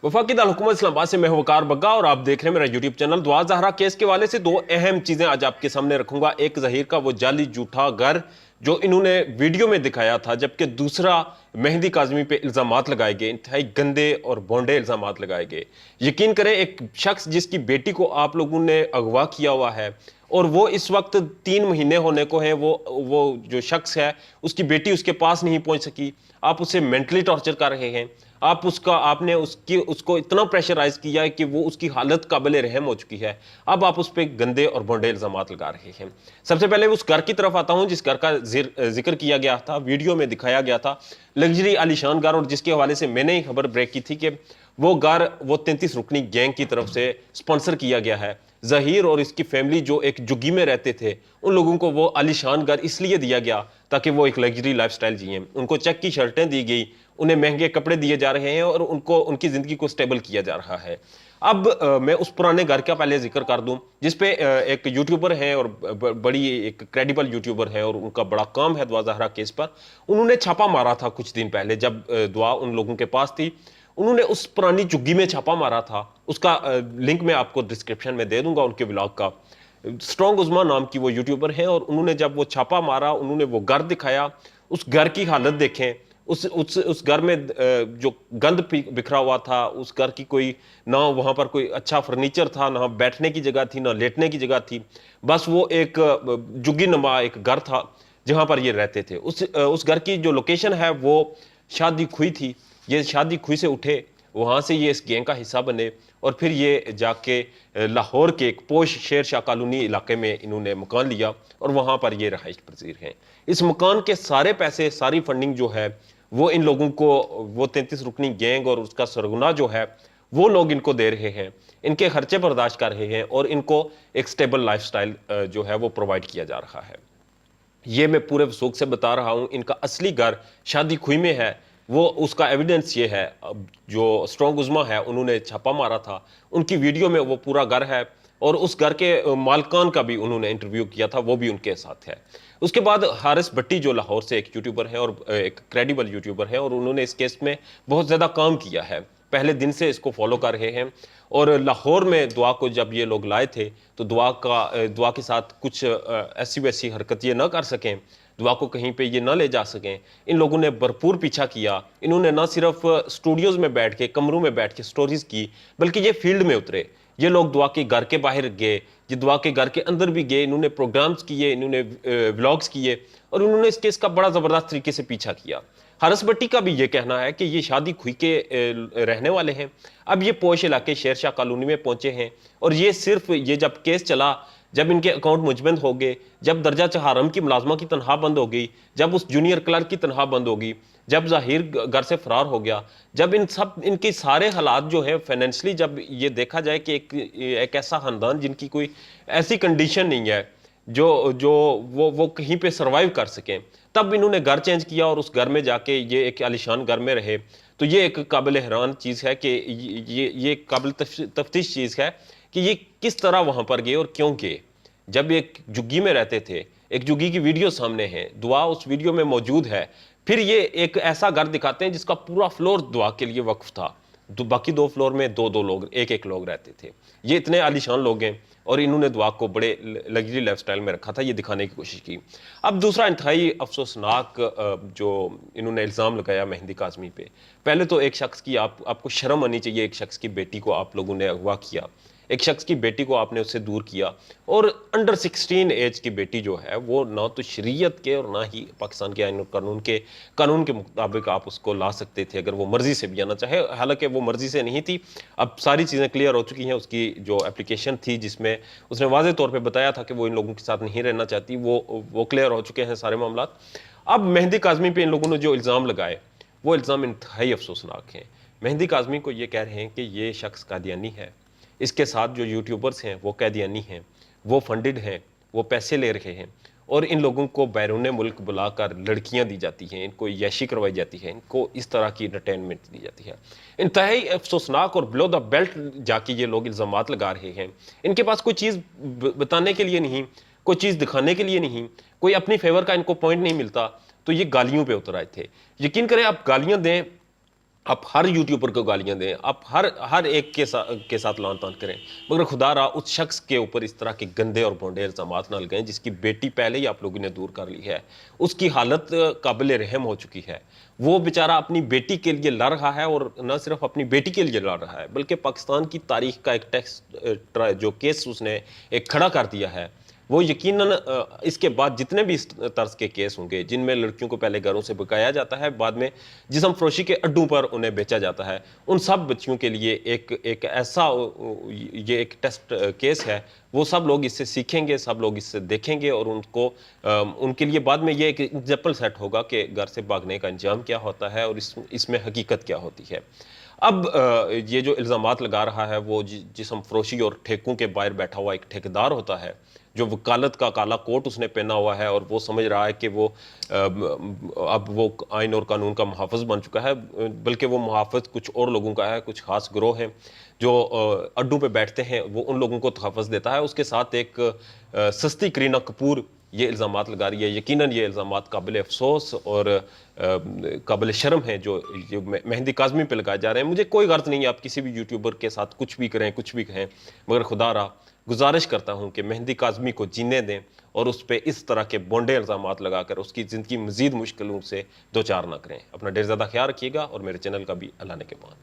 वफाकी दारुल-हुकूमत इस्लामाबाद से मैं वकार बग्गा और आप देख रहे हैं मेरा यूट्यूब चैनल। दुआ ज़हरा केस के वाले से दो अहम चीज़ें आज आपके सामने रखूंगा। एक ज़हीर का वो जाली झूठा घर जो इन्होंने वीडियो में दिखाया था, जबकि दूसरा मेहंदी काज़मी पे इल्ज़ामात लगाए गए, इंतहाई गंदे और भोंडे इल्ज़ामात लगाए गए। यकीन करें, एक शख्स जिसकी बेटी को आप लोगों ने अगवा किया हुआ है और वो इस वक्त 3 महीने होने को है, वो जो शख्स है उसकी बेटी उसके पास नहीं पहुंच सकी, आप उसे मेंटली टॉर्चर कर रहे हैं। आपने उसको इतना प्रेशराइज किया है कि वो उसकी हालत काबिल रहम हो चुकी है। अब आप उस पर गंदे और भोंडे इल्जामात लगा रहे हैं। सबसे पहले उस घर की तरफ आता हूं जिस घर का जिक्र किया गया था, वीडियो में दिखाया गया था, लग्जरी आलीशान घर, और जिसके हवाले से मैंने ही खबर ब्रेक की थी कि वो घर वो 33 रुकनी गैंग की तरफ से स्पॉन्सर किया गया है। जहीर और इसकी फैमिली जो एक जुग्गी में रहते थे, उन लोगों को वो आलीशान घर इसलिए दिया गया ताकि वो एक लग्जरी लाइफस्टाइल जिए। उनको चेक की शर्टें दी गई, उन्हें महंगे कपड़े दिए जा रहे हैं और उनकी जिंदगी को स्टेबल किया जा रहा है। अब मैं उस पुराने घर का पहले जिक्र कर दूं जिसपे एक यूट्यूबर है और बड़ी एक क्रेडिबल यूट्यूबर है और उनका बड़ा काम है दुआ ज़हरा केस पर। उन्होंने छापा मारा था कुछ दिन पहले, जब दुआ उन लोगों के पास थी। उन्होंने उस पुरानी झुग्गी में छापा मारा था, उसका लिंक मैं आपको डिस्क्रिप्शन में दे दूंगा उनके ब्लॉग का। स्ट्रॉन्ग उज़मा नाम की वो यूट्यूबर है और उन्होंने जब वो छापा मारा, उन्होंने वो घर दिखाया। उस घर की हालत देखें, उस घर में जो गंद बिखरा हुआ था, उस घर की कोई ना वहां पर कोई अच्छा फर्नीचर था, ना बैठने की जगह थी, ना लेटने की जगह थी। बस वो एक जुग्गी नुमा एक घर था जहां पर ये रहते थे। उस घर की जो लोकेशन है वो शादी खुई थी। ये शादी खुई से उठे, वहां से ये इस गैंग का हिस्सा बने और फिर ये जाके लाहौर के एक पोश शेर शाह कॉलोनी इलाके में इन्होंने मकान लिया और वहां पर ये रहाइश पजीर हैं। इस मकान के सारे पैसे, सारी फंडिंग जो है वो इन लोगों को, वो 33 रुकनी गैंग और उसका सरगना जो है वो लोग इनको दे रहे हैं, इनके खर्चे बर्दाश्त कर रहे हैं और इनको एक स्टेबल लाइफस्टाइल जो है वो प्रोवाइड किया जा रहा है। ये मैं पूरे वसूख से बता रहा हूं। इनका असली घर शादी खुई में है। वो उसका एविडेंस ये है, जो स्ट्रॉन्ग उज़मा है उन्होंने छापा मारा था, उनकी वीडियो में वो पूरा घर है और उस घर के मालकान का भी उन्होंने इंटरव्यू किया था, वो भी उनके साथ है। उसके बाद हारिस भट्टी जो लाहौर से एक यूट्यूबर है और एक क्रेडिबल यूट्यूबर है और उन्होंने इस केस में बहुत ज़्यादा काम किया है, पहले दिन से इसको फॉलो कर रहे हैं। और लाहौर में दुआ को जब ये लोग लाए थे तो दुआ के साथ कुछ ऐसी वैसी हरकत ये ना कर सकें, दुआ को कहीं पे ये ना ले जा सकें, इन लोगों ने भरपूर पीछा किया। इन्होंने ना सिर्फ स्टूडियोज में बैठ के, कमरों में बैठ के स्टोरीज की, बल्कि ये फील्ड में उतरे। ये लोग दुआ के घर के बाहर गए, ये दुआ के घर के अंदर भी गए, इन्होंने प्रोग्राम्स किए, इन्होंने व्लॉग्स किए और उन्होंने इस केस का बड़ा ज़बरदस्त तरीके से पीछा किया। हारिस भट्टी का भी ये कहना है कि ये शादी खुई के रहने वाले हैं। अब ये पोश इलाके शेर शाह कॉलोनी में पहुंचे हैं और ये सिर्फ ये जब केस चला, जब इनके अकाउंट मुजबंद हो गए, जब दर्जा चहारम की मुलाजमा की तनख्वाह बंद हो गई, जब उस जूनियर क्लर्क की तनख्वाह बंद हो गई, जब जाहिर घर से फरार हो गया, जब इनके सारे हालात जो है फाइनेंशियली, जब ये देखा जाए कि एक ऐसा खानदान जिनकी कोई ऐसी कंडीशन नहीं है जो जो वो कहीं पे सरवाइव कर सकें, तब इन्होंने घर चेंज किया और उस घर में जाके ये एक आलिशान घर में रहे। तो ये एक काबिल हैरान चीज़ है कि ये काबिल तफ्तीश चीज़ है कि ये किस तरह वहाँ पर गए और क्यों गए। जब एक झुग्गी में रहते थे, एक झुग्गी की वीडियो सामने है, दुआ उस वीडियो में मौजूद है, फिर ये एक ऐसा घर दिखाते हैं जिसका पूरा फ्लोर दुआ के लिए वक्फ था, बाकी 2 फ्लोर में 2-2 लोग, एक लोग रहते थे। ये इतने आलीशान लोग हैं और इन्होंने दुआ को बड़े लग्जरी लाइफस्टाइल में रखा था, ये दिखाने की कोशिश की। अब दूसरा इंतहाई अफसोसनाक जो इन्होंने इल्ज़ाम लगाया मेहंदी काज़मी पे, पहले तो एक शख्स की आपको शर्म आनी चाहिए। एक शख्स की बेटी को आप लोगों ने अगवा किया, एक शख्स की बेटी को आपने उससे दूर किया और अंडर 16 एज की बेटी जो है वो ना तो शरीयत के और ना ही पाकिस्तान के आईन और कानून के मुताबिक आप उसको ला सकते थे अगर वो मर्जी से भी आना चाहे। हालांकि वो मर्जी से नहीं थी, अब सारी चीज़ें क्लियर हो चुकी हैं। उसकी जो एप्लीकेशन थी जिसमें उसने वाज़ेह तौर पर बताया था कि वो इन लोगों के साथ नहीं रहना चाहती, वो क्लियर हो चुके हैं सारे मामला। अब मेहंदी काज़मी पे इन लोगों ने जो इल्ज़ाम लगाए वो इल्ज़ाम इंतहाई अफसोसनाक हैं। मेहंदी काज़मी को ये कह रहे हैं कि ये शख्स कादियानी है, इसके साथ जो यूट्यूबर्स हैं वो कैदियानी हैं, वो फंडेड हैं, वो पैसे ले रहे हैं और इन लोगों को बैरून मुल्क बुलाकर लड़कियां दी जाती हैं, इनको यैशी करवाई जाती है, इनको इस तरह की एंटरटेनमेंट दी जाती है। इंतहाई अफसोसनाक और बिलो द बेल्ट जाके ये लोग इल्ज़ामात लगा रहे हैं। इनके पास कोई चीज़ बताने के लिए नहीं, कोई चीज़ दिखाने के लिए नहीं, कोई अपनी फेवर का इनको पॉइंट नहीं मिलता, तो ये गालियों पर उतर आए थे। यकीन करें, आप गालियाँ दें, आप हर यूट्यूबर को गालियां दें, आप हर एक के साथ लॉन तान करें, मगर खुदा रहा उस शख्स के ऊपर इस तरह के गंदे और भोंडे इल्जामात ना लगाएं जिसकी बेटी पहले ही आप लोगों ने दूर कर ली है। उसकी हालत काबिल रहम हो चुकी है। वो बेचारा अपनी बेटी के लिए लड़ रहा है, और न सिर्फ अपनी बेटी के लिए लड़ रहा है बल्कि पाकिस्तान की तारीख का एक जो केस उसने एक खड़ा कर दिया है, वो यकीनन इसके बाद जितने भी इस तर्ज के केस होंगे जिनमें लड़कियों को पहले घरों से भगाया जाता है, बाद में जिस्म फरोशी के अड्डों पर उन्हें बेचा जाता है, उन सब बच्चियों के लिए एक ऐसा ये एक टेस्ट केस है। वो सब लोग इससे सीखेंगे, सब लोग इससे देखेंगे, और उनको उनके लिए बाद में ये एक एग्जाम्पल सेट होगा कि घर से भागने का अंजाम क्या होता है और इसमें हकीकत क्या होती है। अब ये जो इल्ज़ामात लगा रहा है वो जिस्म फरोशी और ठेकों के बाहर बैठा हुआ एक ठेकेदार होता है, जो वकालत का काला कोट उसने पहना हुआ है, और वो समझ रहा है कि वो अब वो आइन और कानून का मुहाफ़िज़ बन चुका है, बल्कि वो मुहाफ़िज़ कुछ और लोगों का है, कुछ खास गिरोह है जो अड्डों पे बैठते हैं, वो उन लोगों को तहफ़्फ़ुज़ देता है। उसके साथ एक सस्ती करीना कपूर ये इल्ज़ामात लगा रही है। यकीनन ये इल्ज़ामात काबिल अफ़सोस और काबिल शर्म है जो मेहंदी काज़मी पे लगाए जा रहे हैं। मुझे कोई गर्ज़ नहीं है आप किसी भी यूट्यूबर के साथ कुछ भी करें, कुछ भी कहें, मगर खुदारा गुजारिश करता हूं कि मेहंदी काज़मी को जीने दें और उस पर इस तरह के बोंडे इल्ज़ामात लगाकर उसकी ज़िंदगी मज़ीद मुश्किलों से दो चार ना करें। अपना ढेर ज़्यादा ख्याल रखिएगा और मेरे चैनल का भी अल्लाह ने के पान।